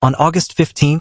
On August 15,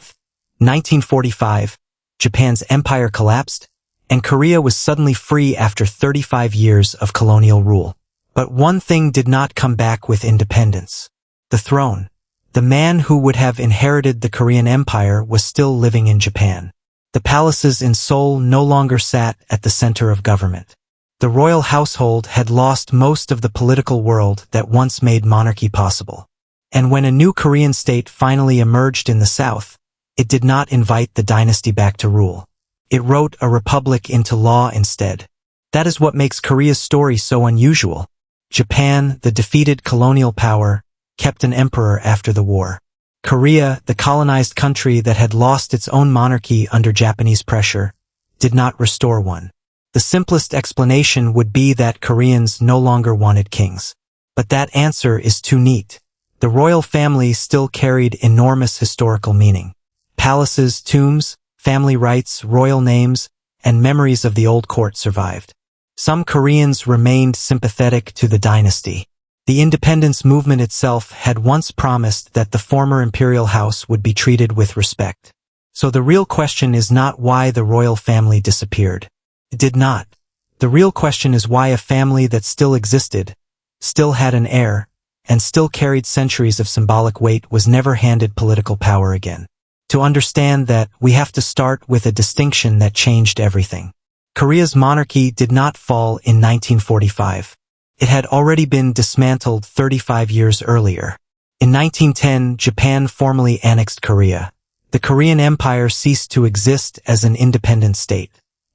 1945, Japan's empire collapsed, and Korea was suddenly free after 35 years of colonial rule. But one thing did not come back with independence. The throne. The man who would have inherited the Korean Empire was still living in Japan. The palaces in Seoul no longer sat at the center of government. The royal household had lost most of the political world that once made monarchy possible. And when a new Korean state finally emerged in the south, it did not invite the dynasty back to rule. It wrote a republic into law instead. That is what makes Korea's story so unusual. Japan, the defeated colonial power, kept an emperor after the war. Korea, the colonized country that had lost its own monarchy under Japanese pressure, did not restore one. The simplest explanation would be that Koreans no longer wanted kings. But that answer is too neat. The royal family still carried enormous historical meaning. Palaces, tombs, family rights, royal names, and memories of the old court survived. Some Koreans remained sympathetic to the dynasty. The independence movement itself had once promised that the former imperial house would be treated with respect. So the real question is not why the royal family disappeared. It did not. The real question is why a family that still existed, still had an heir, and still carried centuries of symbolic weight was never handed political power again. To understand that, we have to start with a distinction that changed everything. Korea's monarchy did not fall in 1945. It had already been dismantled 35 years earlier. In 1910, Japan formally annexed Korea. The Korean Empire ceased to exist as an independent state.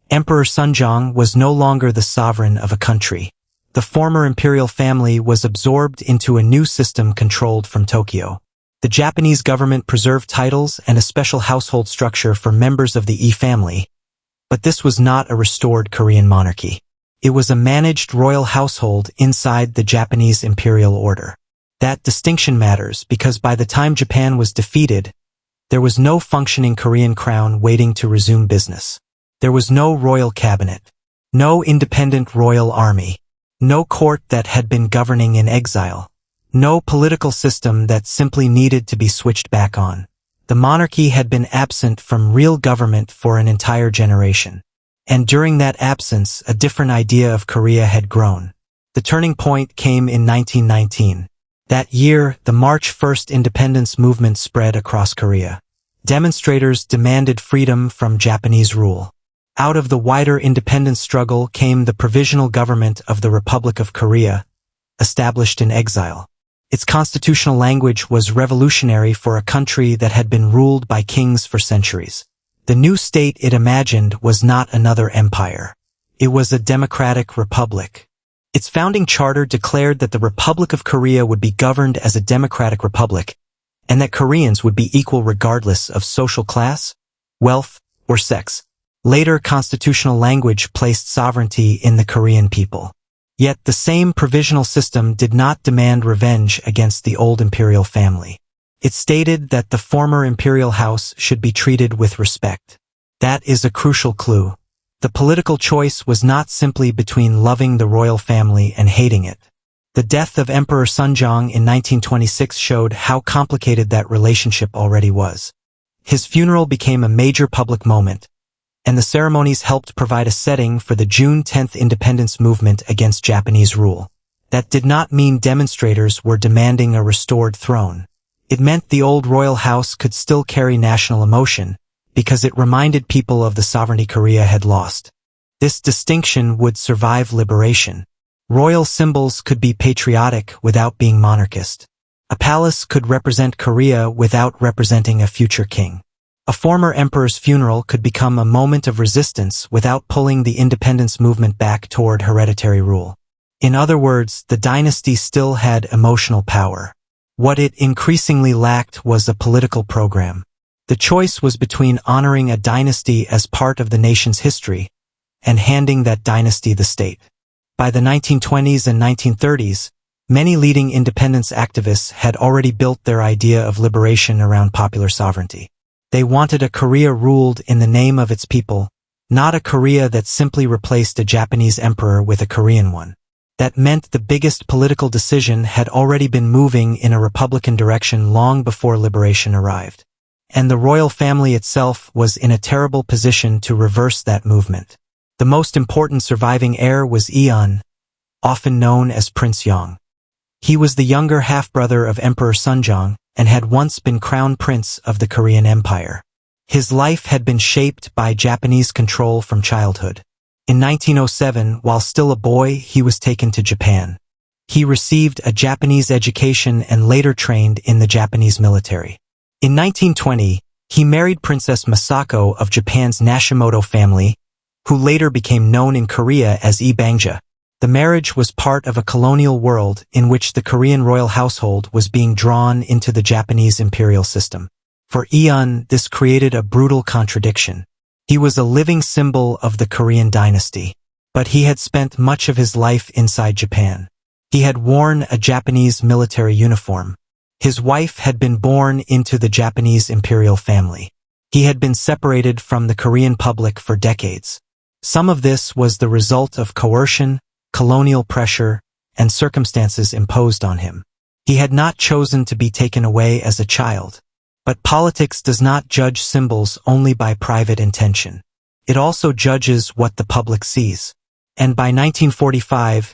Emperor Sunjong was no longer the sovereign of a country. The former imperial family was absorbed into a new system controlled from Tokyo. The Japanese government preserved titles and a special household structure for members of the family. But this was not a restored Korean monarchy. It was a managed royal household inside the Japanese imperial order. That distinction matters because by the time Japan was defeated, there was no functioning Korean crown waiting to resume business. There was no royal cabinet, no independent royal army, no court that had been governing in exile, no political system that simply needed to be switched back on. The monarchy had been absent from real government for an entire generation. And during that absence, a different idea of Korea had grown. The turning point came in 1919. That year, the March 1st independence movement spread across Korea. Demonstrators demanded freedom from Japanese rule. Out of the wider independence struggle came the provisional government of the Republic of Korea, established in exile. Its constitutional language was revolutionary for a country that had been ruled by kings for centuries. The new state it imagined was not another empire. It was a democratic republic. Its founding charter declared that the Republic of Korea would be governed as a democratic republic, and that Koreans would be equal regardless of social class, wealth, or sex. Later constitutional language placed sovereignty in the Korean people. Yet the same provisional system did not demand revenge against the old imperial family. It stated that the former imperial house should be treated with respect. That is a crucial clue. The political choice was not simply between loving the royal family and hating it. The death of Emperor Sunjong in 1926 showed how complicated that relationship already was. His funeral became a major public moment, and the ceremonies helped provide a setting for the June 10th independence movement against Japanese rule. That did not mean demonstrators were demanding a restored throne. It meant the old royal house could still carry national emotion, because it reminded people of the sovereignty Korea had lost. This distinction would survive liberation. Royal symbols could be patriotic without being monarchist. A palace could represent Korea without representing a future king. A former emperor's funeral could become a moment of resistance without pulling the independence movement back toward hereditary rule. In other words, the dynasty still had emotional power. What it increasingly lacked was a political program. The choice was between honoring a dynasty as part of the nation's history and handing that dynasty the state. By the 1920s and 1930s, many leading independence activists had already built their idea of liberation around popular sovereignty. They wanted a Korea ruled in the name of its people, not a Korea that simply replaced a Japanese emperor with a Korean one. That meant the biggest political decision had already been moving in a republican direction long before liberation arrived. and the royal family itself was in a terrible position to reverse that movement. The most important surviving heir was Eun, often known as Prince Yong. He was the younger half-brother of Emperor Sunjong and had once been crown prince of the Korean Empire. His life had been shaped by Japanese control from childhood. In 1907, while still a boy, he was taken to Japan. He received a Japanese education and later trained in the Japanese military. In 1920, he married Princess Masako of Japan's Nashimoto family, who later became known in Korea as Lee Bangja. The marriage was part of a colonial world in which the Korean royal household was being drawn into the Japanese imperial system. For Eun, this created a brutal contradiction. He was a living symbol of the Korean dynasty, but he had spent much of his life inside Japan. He had worn a Japanese military uniform. His wife had been born into the Japanese imperial family. He had been separated from the Korean public for decades. Some of this was the result of coercion, colonial pressure, and circumstances imposed on him. He had not chosen to be taken away as a child. But politics does not judge symbols only by private intention. It also judges what the public sees. And by 1945,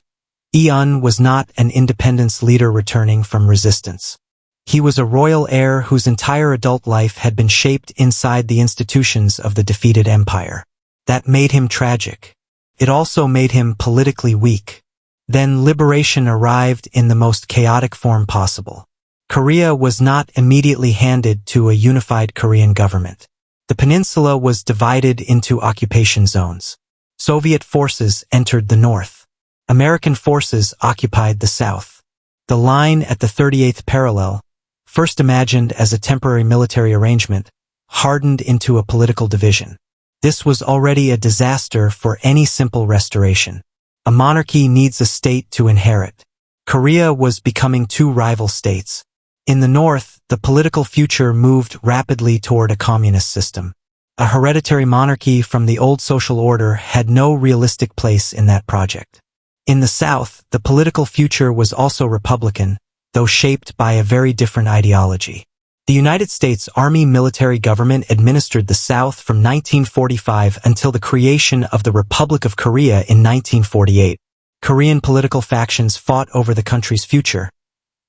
Eun was not an independence leader returning from resistance. He was a royal heir whose entire adult life had been shaped inside the institutions of the defeated empire. That made him tragic. It also made him politically weak. Then liberation arrived in the most chaotic form possible. Korea was not immediately handed to a unified Korean government. The peninsula was divided into occupation zones. Soviet forces entered the north. American forces occupied the south. The line at the 38th parallel, first imagined as a temporary military arrangement, hardened into a political division. This was already a disaster for any simple restoration. A monarchy needs a state to inherit. Korea was becoming two rival states. In the north, the political future moved rapidly toward a communist system. A hereditary monarchy from the old social order had no realistic place in that project. In the south, the political future was also Republican, though shaped by a very different ideology. The United States Army military government administered the South from 1945 until the creation of the Republic of Korea in 1948. Korean political factions fought over the country's future.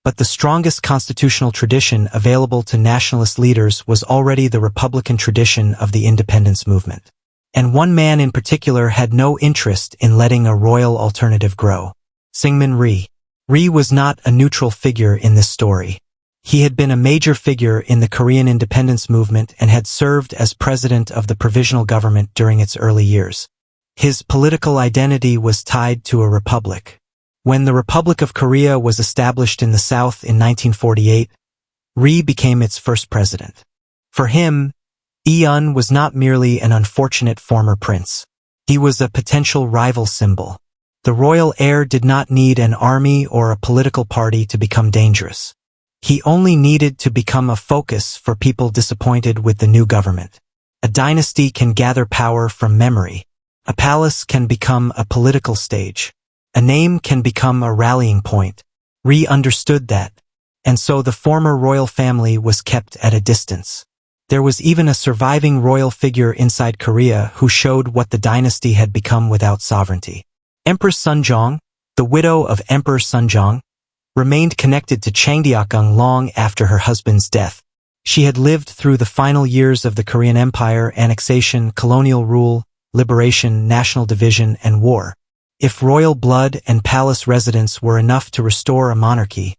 But the strongest constitutional tradition available to nationalist leaders was already the Republican tradition of the independence movement. And one man in particular had no interest in letting a royal alternative grow. Syngman Rhee. Rhee was not a neutral figure in this story. He had been a major figure in the Korean independence movement and had served as president of the provisional government during its early years. His political identity was tied to a republic. When the Republic of Korea was established in the South in 1948, Rhee became its first president. For him, Eun was not merely an unfortunate former prince. He was a potential rival symbol. The royal heir did not need an army or a political party to become dangerous. He only needed to become a focus for people disappointed with the new government. A dynasty can gather power from memory. A palace can become a political stage. A name can become a rallying point. Rhee understood that, and so the former royal family was kept at a distance. There was even a surviving royal figure inside Korea who showed what the dynasty had become without sovereignty. Empress Sunjong, the widow of Emperor Sunjong, remained connected to Changdeokgung long after her husband's death. She had lived through the final years of the Korean Empire, annexation, colonial rule, liberation, national division, and war. If royal blood and palace residence were enough to restore a monarchy,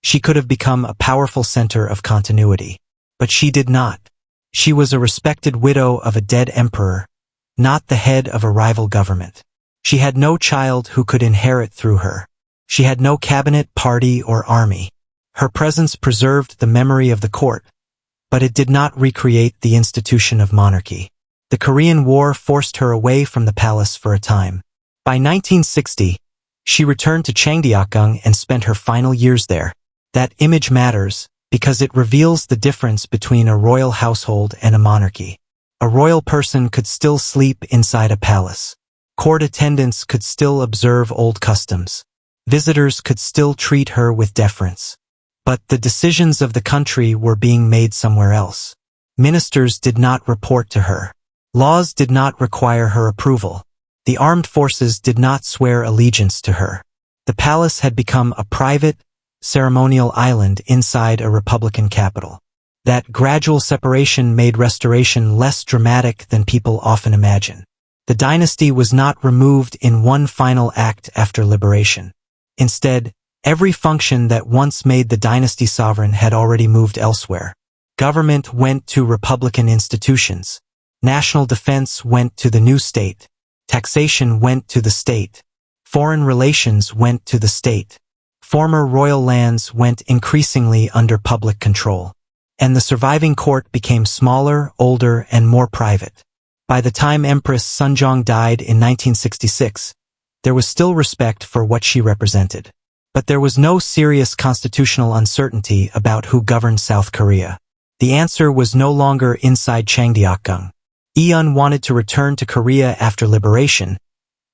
she could have become a powerful center of continuity. But she did not. She was a respected widow of a dead emperor, not the head of a rival government. She had no child who could inherit through her. She had no cabinet, party, or army. Her presence preserved the memory of the court, but it did not recreate the institution of monarchy. The Korean War forced her away from the palace for a time. By 1960, she returned to Changdeokgung and spent her final years there. That image matters because it reveals the difference between a royal household and a monarchy. A royal person could still sleep inside a palace. Court attendants could still observe old customs. Visitors could still treat her with deference. But the decisions of the country were being made somewhere else. Ministers did not report to her. Laws did not require her approval. The armed forces did not swear allegiance to her. The palace had become a private, ceremonial island inside a republican capital. That gradual separation made restoration less dramatic than people often imagine. The dynasty was not removed in one final act after liberation. Instead, every function that once made the dynasty sovereign had already moved elsewhere. Government went to republican institutions. National defense went to the new state. Taxation went to the state. Foreign relations went to the state. Former royal lands went increasingly under public control. And the surviving court became smaller, older, and more private. By the time Empress Sunjong died in 1966, there was still respect for what she represented. But there was no serious constitutional uncertainty about who governed South Korea. The answer was no longer inside Changdeokgung. Eun wanted to return to Korea after liberation,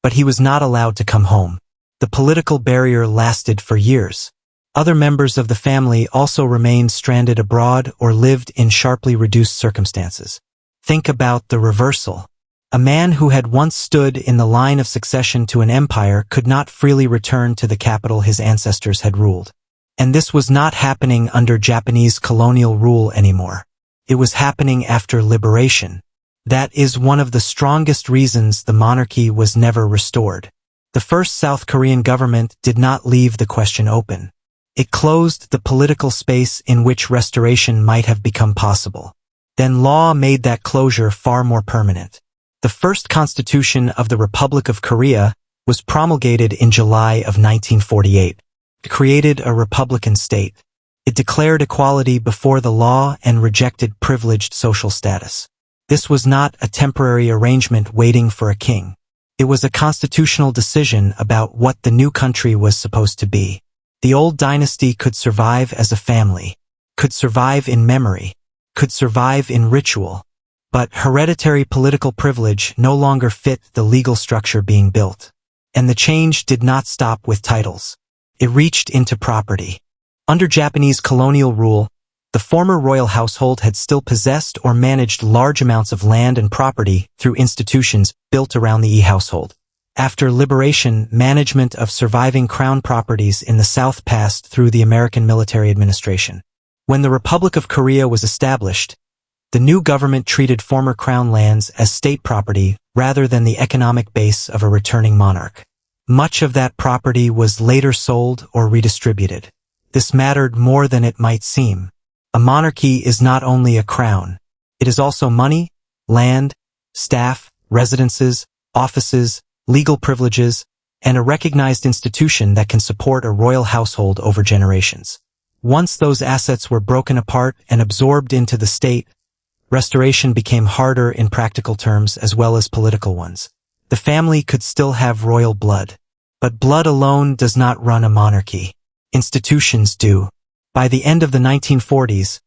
but he was not allowed to come home. The political barrier lasted for years. Other members of the family also remained stranded abroad or lived in sharply reduced circumstances. Think about the reversal. A man who had once stood in the line of succession to an empire could not freely return to the capital his ancestors had ruled. And this was not happening under Japanese colonial rule anymore. It was happening after liberation. That is one of the strongest reasons the monarchy was never restored. The first South Korean government did not leave the question open. It closed the political space in which restoration might have become possible. Then law made that closure far more permanent. The first constitution of the Republic of Korea was promulgated in July of 1948. It created a republican state. It declared equality before the law and rejected privileged social status. This was not a temporary arrangement waiting for a king. It was a constitutional decision about what the new country was supposed to be. The old dynasty could survive as a family, could survive in memory, could survive in ritual, but hereditary political privilege no longer fit the legal structure being built. And the change did not stop with titles. It reached into property. Under Japanese colonial rule, the former royal household had still possessed or managed large amounts of land and property through institutions built around the household. After liberation, management of surviving crown properties in the South passed through the American military administration. When the Republic of Korea was established, the new government treated former crown lands as state property rather than the economic base of a returning monarch. Much of that property was later sold or redistributed. This mattered more than it might seem. A monarchy is not only a crown. It is also money, land, staff, residences, offices, legal privileges, and a recognized institution that can support a royal household over generations. Once those assets were broken apart and absorbed into the state, restoration became harder in practical terms as well as political ones. The family could still have royal blood. But blood alone does not run a monarchy. Institutions do. By the end of the 1940s,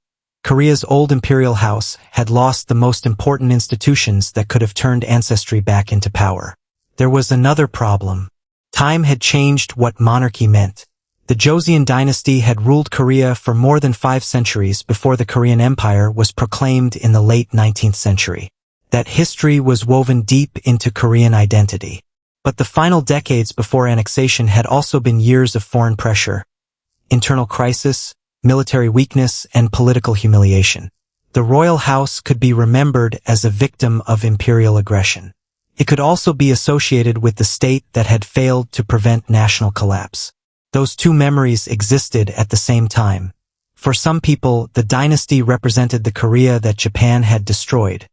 Korea's old imperial house had lost the most important institutions that could have turned ancestry back into power. There was another problem. Time had changed what monarchy meant. The Joseon dynasty had ruled Korea for more than 5 centuries before the Korean Empire was proclaimed in the late 19th century. That history was woven deep into Korean identity. But the final decades before annexation had also been years of foreign pressure, internal crisis, military weakness, and political humiliation. The royal house could be remembered as a victim of imperial aggression. It could also be associated with the state that had failed to prevent national collapse. Those two memories existed at the same time. For some people, the dynasty represented the Korea that Japan had destroyed.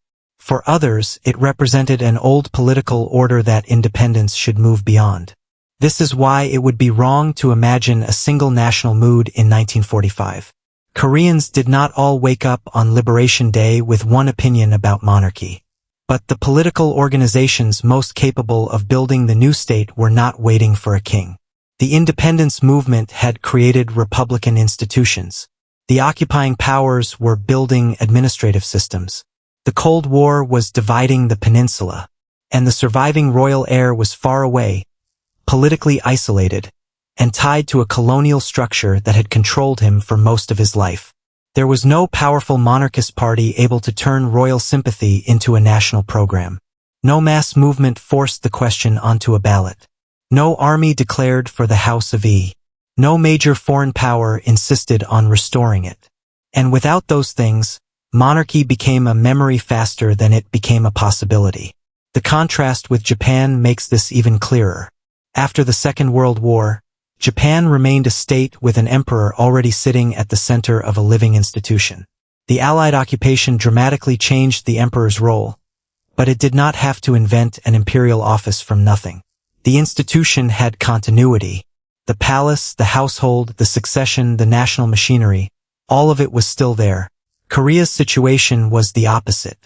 For others, it represented an old political order that independence should move beyond. This is why it would be wrong to imagine a single national mood in 1945. Koreans did not all wake up on Liberation Day with one opinion about monarchy. But the political organizations most capable of building the new state were not waiting for a king. The independence movement had created republican institutions. The occupying powers were building administrative systems. The Cold War was dividing the peninsula, and the surviving royal heir was far away, politically isolated, and tied to a colonial structure that had controlled him for most of his life. There was no powerful monarchist party able to turn royal sympathy into a national program. No mass movement forced the question onto a ballot. No army declared for the House of E. No major foreign power insisted on restoring it. And without those things, monarchy became a memory faster than it became a possibility. The contrast with Japan makes this even clearer. After the Second World War, Japan remained a state with an emperor already sitting at the center of a living institution. The Allied occupation dramatically changed the emperor's role, but it did not have to invent an imperial office from nothing. The institution had continuity. The palace, the household, the succession, the national machinery, all of it was still there. Korea's situation was the opposite.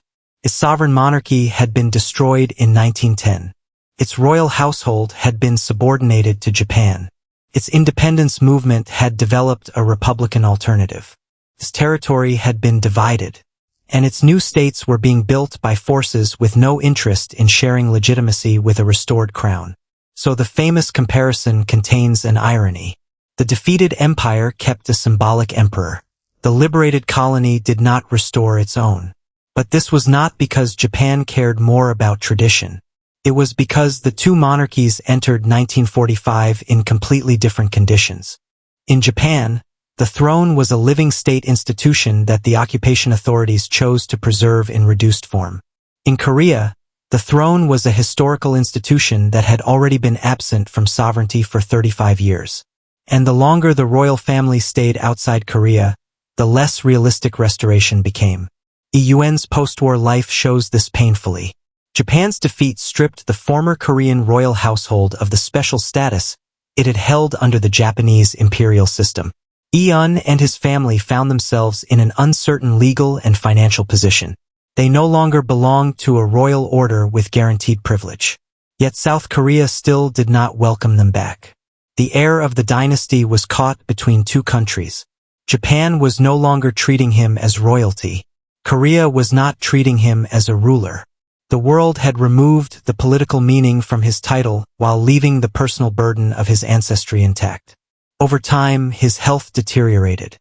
Its sovereign monarchy had been destroyed in 1910. Its royal household had been subordinated to Japan. Its independence movement had developed a republican alternative. Its territory had been divided, and its new states were being built by forces with no interest in sharing legitimacy with a restored crown. So the famous comparison contains an irony. The defeated empire kept a symbolic emperor. The liberated colony did not restore its own. But this was not because Japan cared more about tradition. It was because the two monarchies entered 1945 in completely different conditions. In Japan, the throne was a living state institution that the occupation authorities chose to preserve in reduced form. In Korea, the throne was a historical institution that had already been absent from sovereignty for 35 years. And the longer the royal family stayed outside Korea, the less realistic restoration became. EUN's post-war life shows this painfully. Japan's defeat stripped the former Korean royal household of the special status it had held under the Japanese imperial system. Eun and his family found themselves in an uncertain legal and financial position. They no longer belonged to a royal order with guaranteed privilege. Yet South Korea still did not welcome them back. The heir of the dynasty was caught between two countries. Japan was no longer treating him as royalty. Korea was not treating him as a ruler. The world had removed the political meaning from his title while leaving the personal burden of his ancestry intact. Over time, his health deteriorated.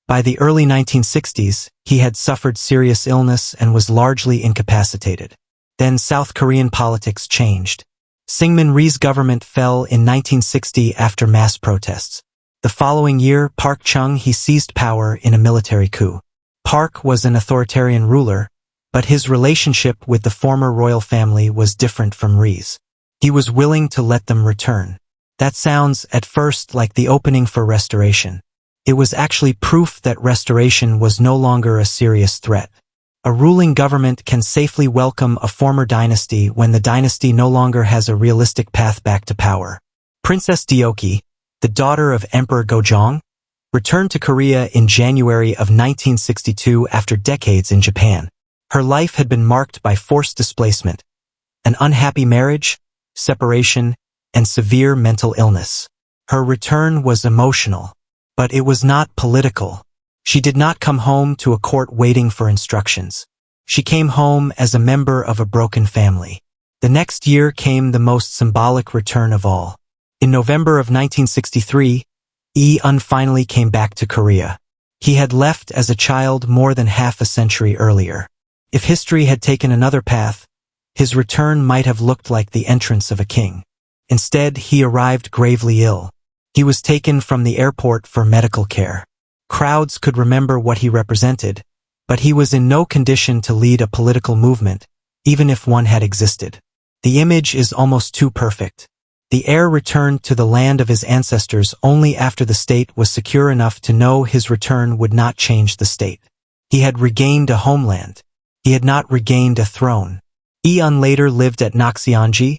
By the early 1960s, he had suffered serious illness and was largely incapacitated. Then South Korean politics changed. Syngman Rhee's government fell in 1960 after mass protests. The following year, Park Chung-hee seized power in a military coup. Park was an authoritarian ruler, but his relationship with the former royal family was different from Rhee's. He was willing to let them return. That sounds, at first, like the opening for restoration. It was actually proof that restoration was no longer a serious threat. A ruling government can safely welcome a former dynasty when the dynasty no longer has a realistic path back to power. Princess Deoki, the daughter of Emperor Gojong, returned to Korea in January of 1962 after decades in Japan. Her life had been marked by forced displacement, an unhappy marriage, separation, and severe mental illness. Her return was emotional, but it was not political. She did not come home to a court waiting for instructions. She came home as a member of a broken family. The next year came the most symbolic return of all. In November of 1963, Eun finally came back to Korea. He had left as a child more than half a century earlier. If history had taken another path, his return might have looked like the entrance of a king. Instead, he arrived gravely ill. He was taken from the airport for medical care. Crowds could remember what he represented, but he was in no condition to lead a political movement, even if one had existed. The image is almost too perfect. The heir returned to the land of his ancestors only after the state was secure enough to know his return would not change the state. He had regained a homeland. He had not regained a throne. Eun later lived at Nakseonji,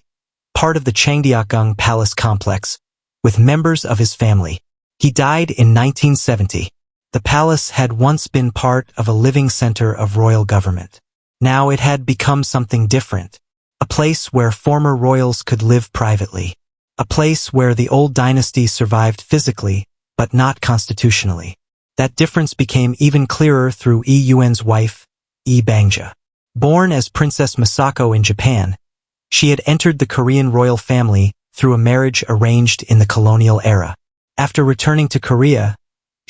part of the Changdeokgung Palace complex, with members of his family. He died in 1970. The palace had once been part of a living center of royal government. Now it had become something different, a place where former royals could live privately, a place where the old dynasty survived physically, but not constitutionally. That difference became even clearer through Eun's wife, Lee Bangja. Born as Princess Masako in Japan, she had entered the Korean royal family through a marriage arranged in the colonial era. After returning to Korea,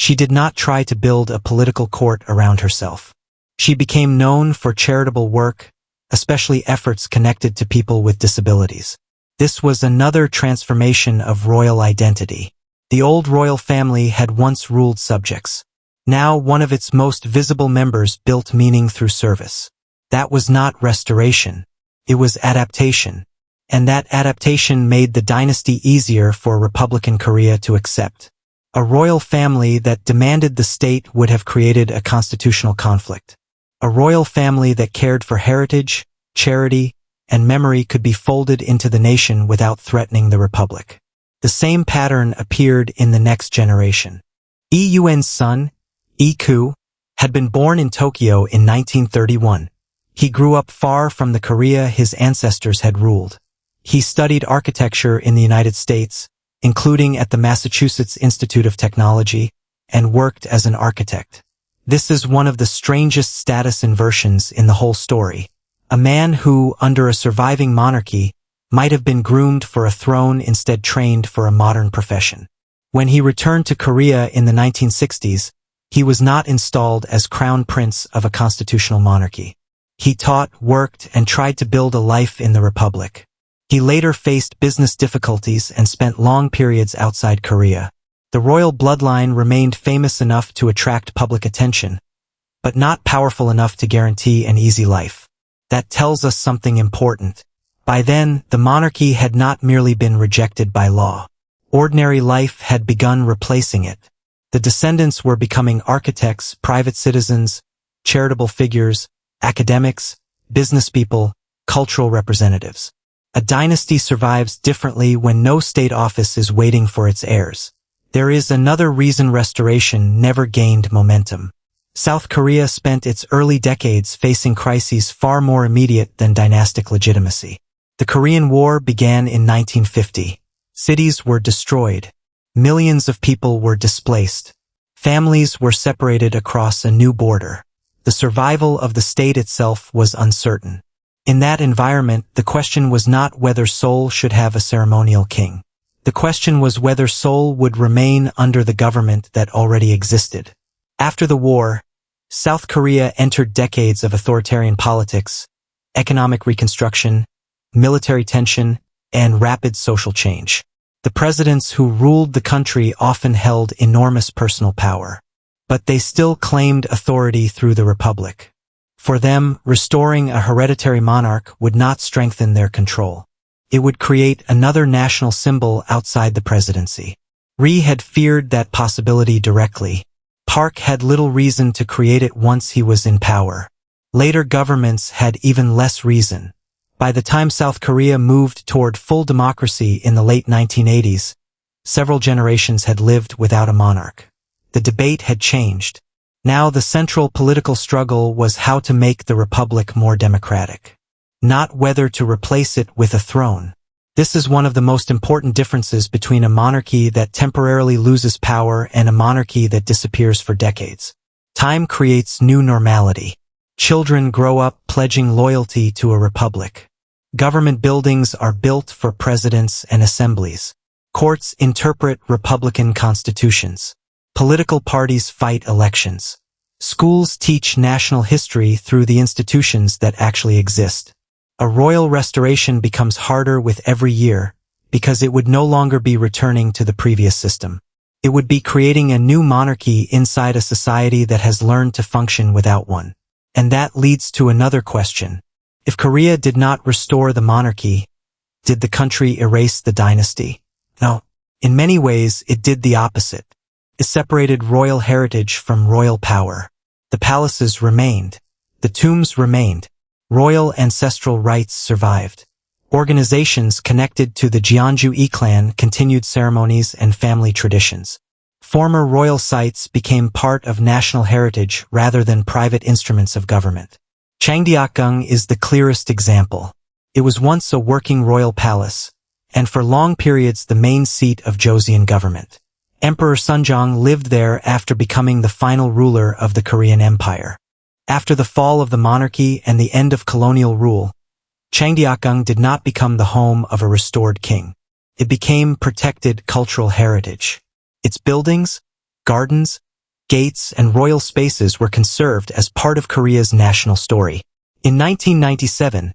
She did not try to build a political court around herself. She became known for charitable work, especially efforts connected to people with disabilities. This was another transformation of royal identity. The old royal family had once ruled subjects. Now one of its most visible members built meaning through service. That was not restoration. It was adaptation. And that adaptation made the dynasty easier for Republican Korea to accept. A royal family that demanded the state would have created a constitutional conflict. A royal family that cared for heritage, charity, and memory could be folded into the nation without threatening the republic. The same pattern appeared in the next generation. Lee Yun's son, Lee Koo, had been born in Tokyo in 1931. He grew up far from the Korea his ancestors had ruled. He studied architecture in the United States, including at the Massachusetts Institute of Technology, and worked as an architect. This is one of the strangest status inversions in the whole story. A man who, under a surviving monarchy, might have been groomed for a throne instead trained for a modern profession. When he returned to Korea in the 1960s, he was not installed as crown prince of a constitutional monarchy. He taught, worked, and tried to build a life in the republic. He later faced business difficulties and spent long periods outside Korea. The royal bloodline remained famous enough to attract public attention, but not powerful enough to guarantee an easy life. That tells us something important. By then, the monarchy had not merely been rejected by law. Ordinary life had begun replacing it. The descendants were becoming architects, private citizens, charitable figures, academics, businesspeople, cultural representatives. A dynasty survives differently when no state office is waiting for its heirs. There is another reason restoration never gained momentum. South Korea spent its early decades facing crises far more immediate than dynastic legitimacy. The Korean War began in 1950. Cities were destroyed. Millions of people were displaced. Families were separated across a new border. The survival of the state itself was uncertain. In that environment, the question was not whether Seoul should have a ceremonial king. The question was whether Seoul would remain under the government that already existed. After the war, South Korea entered decades of authoritarian politics, economic reconstruction, military tension, and rapid social change. The presidents who ruled the country often held enormous personal power, but they still claimed authority through the republic. For them, restoring a hereditary monarch would not strengthen their control. It would create another national symbol outside the presidency. Ri had feared that possibility directly. Park had little reason to create it once he was in power. Later governments had even less reason. By the time South Korea moved toward full democracy in the late 1980s, several generations had lived without a monarch. The debate had changed. Now the central political struggle was how to make the republic more democratic, not whether to replace it with a throne. This is one of the most important differences between a monarchy that temporarily loses power and a monarchy that disappears for decades. Time creates new normality. Children grow up pledging loyalty to a republic. Government buildings are built for presidents and assemblies. Courts interpret republican constitutions. Political parties fight elections. Schools teach national history through the institutions that actually exist. A royal restoration becomes harder with every year because it would no longer be returning to the previous system. It would be creating a new monarchy inside a society that has learned to function without one. And that leads to another question. If Korea did not restore the monarchy, did the country erase the dynasty? No. In many ways, it did the opposite. It separated royal heritage from royal power. The palaces remained. The tombs remained. Royal ancestral rights survived. Organizations connected to the Jeonju clan continued ceremonies and family traditions. Former royal sites became part of national heritage rather than private instruments of government. Changdeokgung is the clearest example. It was once a working royal palace, and for long periods the main seat of Joseon government. Emperor Sunjong lived there after becoming the final ruler of the Korean Empire. After the fall of the monarchy and the end of colonial rule, Changdeokgung did not become the home of a restored king. It became protected cultural heritage. Its buildings, gardens, gates, and royal spaces were conserved as part of Korea's national story. In 1997,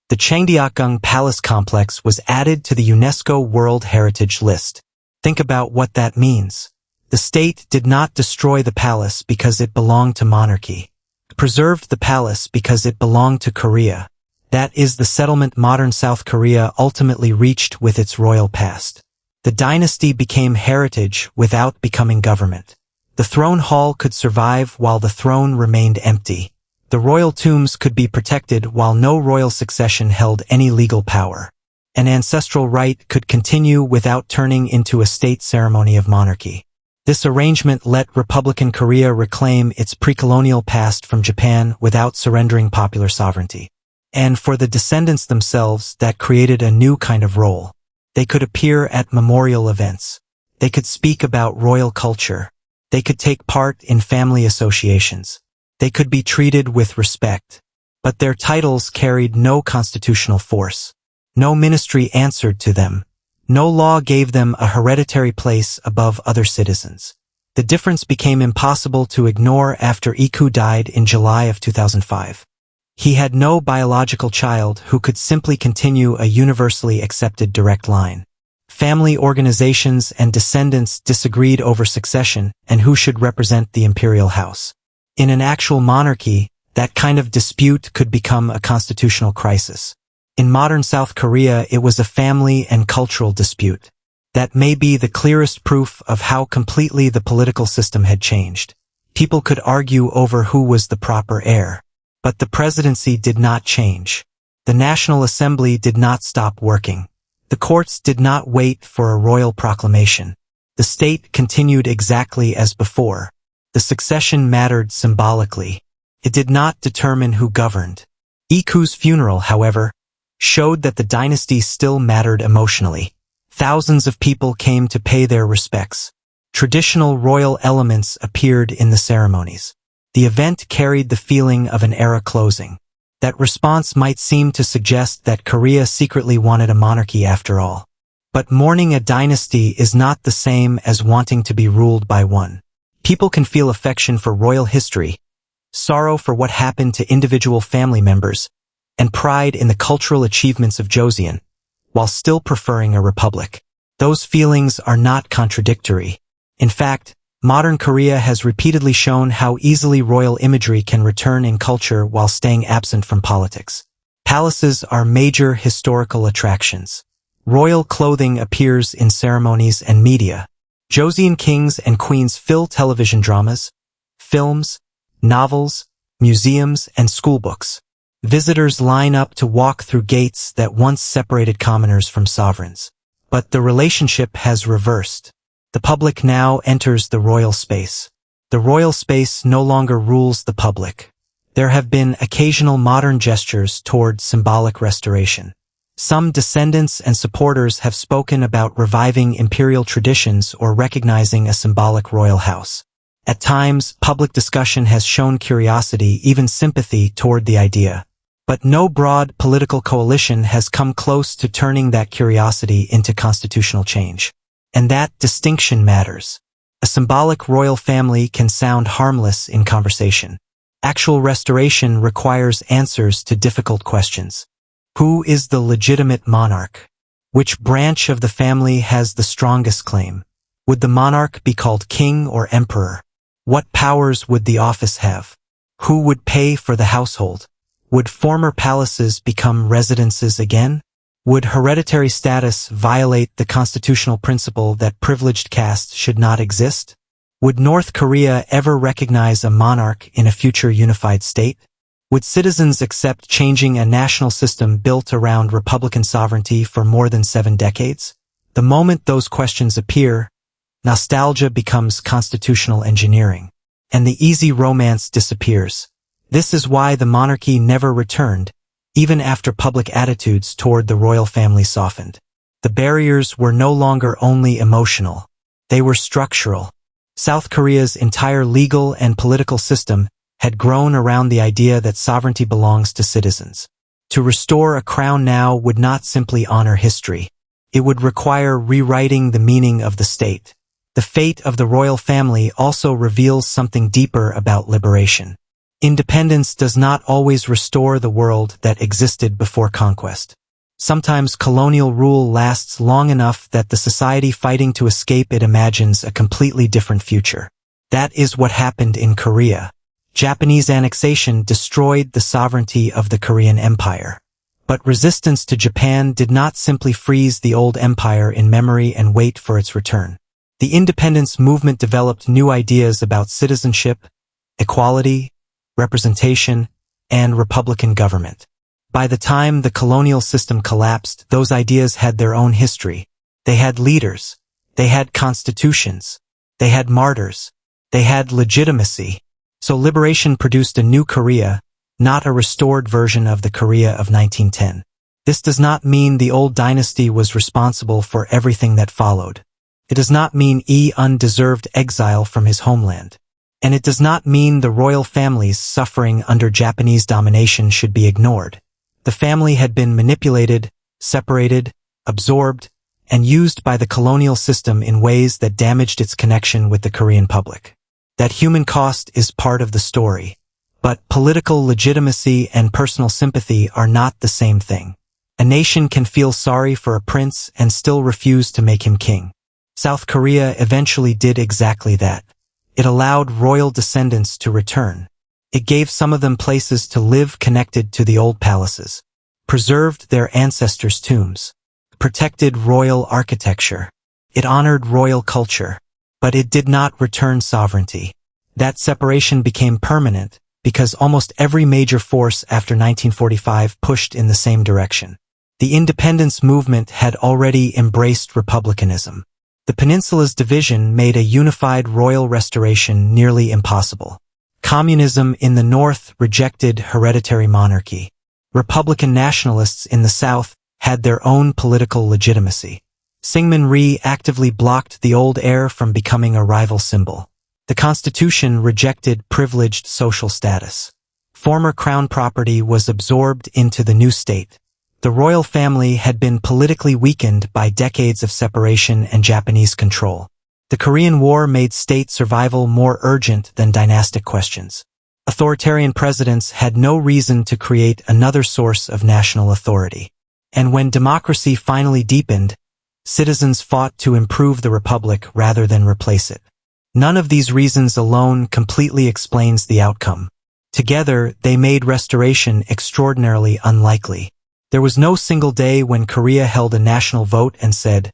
the Changdeokgung Palace Complex was added to the UNESCO World Heritage List. Think about what that means. The state did not destroy the palace because it belonged to monarchy. It preserved the palace because it belonged to Korea. That is the settlement modern South Korea ultimately reached with its royal past. The dynasty became heritage without becoming government. The throne hall could survive while the throne remained empty. The royal tombs could be protected while no royal succession held any legal power. An ancestral right could continue without turning into a state ceremony of monarchy. This arrangement let Republican Korea reclaim its pre-colonial past from Japan without surrendering popular sovereignty. And for the descendants themselves, that created a new kind of role. They could appear at memorial events. They could speak about royal culture. They could take part in family associations. They could be treated with respect. But their titles carried no constitutional force. No ministry answered to them. No law gave them a hereditary place above other citizens. The difference became impossible to ignore after Iku died in July of 2005. He had no biological child who could simply continue a universally accepted direct line. Family organizations and descendants disagreed over succession and who should represent the imperial house. In an actual monarchy, that kind of dispute could become a constitutional crisis. In modern South Korea, it was a family and cultural dispute. That may be the clearest proof of how completely the political system had changed. People could argue over who was the proper heir. But the presidency did not change. The National Assembly did not stop working. The courts did not wait for a royal proclamation. The state continued exactly as before. The succession mattered symbolically. It did not determine who governed. Iku's funeral, however, showed that the dynasty still mattered emotionally. Thousands of people came to pay their respects. Traditional royal elements appeared in the ceremonies. The event carried the feeling of an era closing. That response might seem to suggest that Korea secretly wanted a monarchy after all. But mourning a dynasty is not the same as wanting to be ruled by one. People can feel affection for royal history, sorrow for what happened to individual family members, and pride in the cultural achievements of Joseon, while still preferring a republic. Those feelings are not contradictory. In fact, modern Korea has repeatedly shown how easily royal imagery can return in culture while staying absent from politics. Palaces are major historical attractions. Royal clothing appears in ceremonies and media. Joseon kings and queens fill television dramas, films, novels, museums, and schoolbooks. Visitors line up to walk through gates that once separated commoners from sovereigns. But the relationship has reversed. The public now enters the royal space. The royal space no longer rules the public. There have been occasional modern gestures toward symbolic restoration. Some descendants and supporters have spoken about reviving imperial traditions or recognizing a symbolic royal house. At times, public discussion has shown curiosity, even sympathy toward the idea. But no broad political coalition has come close to turning that curiosity into constitutional change. And that distinction matters. A symbolic royal family can sound harmless in conversation. Actual restoration requires answers to difficult questions. Who is the legitimate monarch? Which branch of the family has the strongest claim? Would the monarch be called king or emperor? What powers would the office have? Who would pay for the household? Would former palaces become residences again? Would hereditary status violate the constitutional principle that privileged castes should not exist? Would North Korea ever recognize a monarch in a future unified state? Would citizens accept changing a national system built around republican sovereignty for more than 7 decades? The moment those questions appear, nostalgia becomes constitutional engineering, and the easy romance disappears. This is why the monarchy never returned, even after public attitudes toward the royal family softened. The barriers were no longer only emotional. They were structural. South Korea's entire legal and political system had grown around the idea that sovereignty belongs to citizens. To restore a crown now would not simply honor history. It would require rewriting the meaning of the state. The fate of the royal family also reveals something deeper about liberation. Independence does not always restore the world that existed before conquest. Sometimes colonial rule lasts long enough that the society fighting to escape it imagines a completely different future. That is what happened in Korea. Japanese annexation destroyed the sovereignty of the Korean Empire. But resistance to Japan did not simply freeze the old empire in memory and wait for its return. The independence movement developed new ideas about citizenship, equality, representation, and republican government. By the time the colonial system collapsed, those ideas had their own history. They had leaders. They had constitutions. They had martyrs. They had legitimacy. So liberation produced a new Korea, not a restored version of the Korea of 1910. This does not mean the old dynasty was responsible for everything that followed. It does not mean undeserved exile from his homeland. And it does not mean the royal family's suffering under Japanese domination should be ignored. The family had been manipulated, separated, absorbed, and used by the colonial system in ways that damaged its connection with the Korean public. That human cost is part of the story. But political legitimacy and personal sympathy are not the same thing. A nation can feel sorry for a prince and still refuse to make him king. South Korea eventually did exactly that. It allowed royal descendants to return. It gave some of them places to live connected to the old palaces, preserved their ancestors' tombs, protected royal architecture. It honored royal culture, but it did not return sovereignty. That separation became permanent because almost every major force after 1945 pushed in the same direction. The independence movement had already embraced republicanism. The peninsula's division made a unified royal restoration nearly impossible. Communism in the north rejected hereditary monarchy. Republican nationalists in the south had their own political legitimacy. Syngman Rhee actively blocked the old heir from becoming a rival symbol. The constitution rejected privileged social status. Former crown property was absorbed into the new state. The royal family had been politically weakened by decades of separation and Japanese control. The Korean War made state survival more urgent than dynastic questions. Authoritarian presidents had no reason to create another source of national authority. And when democracy finally deepened, citizens fought to improve the republic rather than replace it. None of these reasons alone completely explains the outcome. Together, they made restoration extraordinarily unlikely. There was no single day when Korea held a national vote and said,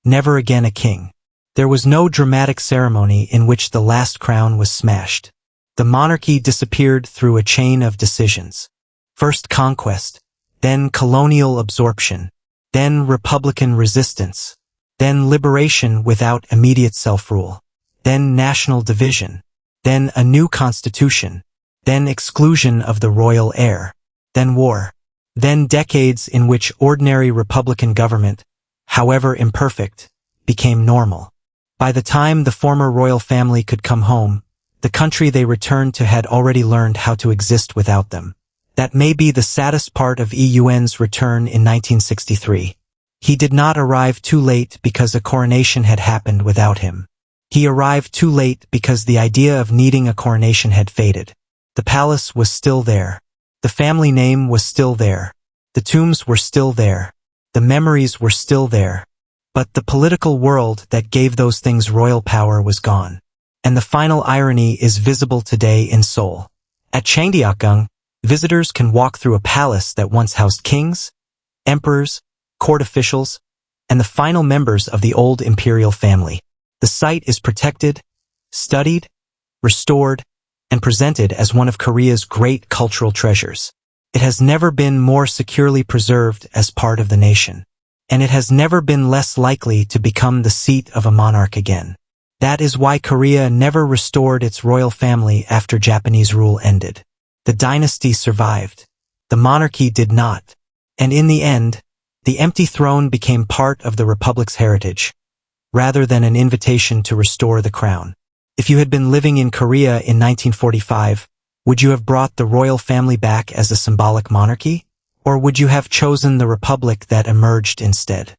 "Never again a king." There was no dramatic ceremony in which the last crown was smashed. The monarchy disappeared through a chain of decisions. First conquest, then colonial absorption, then republican resistance, then liberation without immediate self-rule, then national division, then a new constitution, then exclusion of the royal heir, then war. Then decades in which ordinary republican government, however imperfect, became normal. By the time the former royal family could come home, the country they returned to had already learned how to exist without them. That may be the saddest part of Eun's return in 1963. He did not arrive too late because a coronation had happened without him. He arrived too late because the idea of needing a coronation had faded. The palace was still there. The family name was still there. The tombs were still there. The memories were still there. But the political world that gave those things royal power was gone. And the final irony is visible today in Seoul. At Changdeokgung, visitors can walk through a palace that once housed kings, emperors, court officials, and the final members of the old imperial family. The site is protected, studied, restored, and presented as one of Korea's great cultural treasures. It has never been more securely preserved as part of the nation. And it has never been less likely to become the seat of a monarch again. That is why Korea never restored its royal family after Japanese rule ended. The dynasty survived. The monarchy did not. And in the end, the empty throne became part of the republic's heritage, rather than an invitation to restore the crown. If you had been living in Korea in 1945, would you have brought the royal family back as a symbolic monarchy? Or would you have chosen the republic that emerged instead?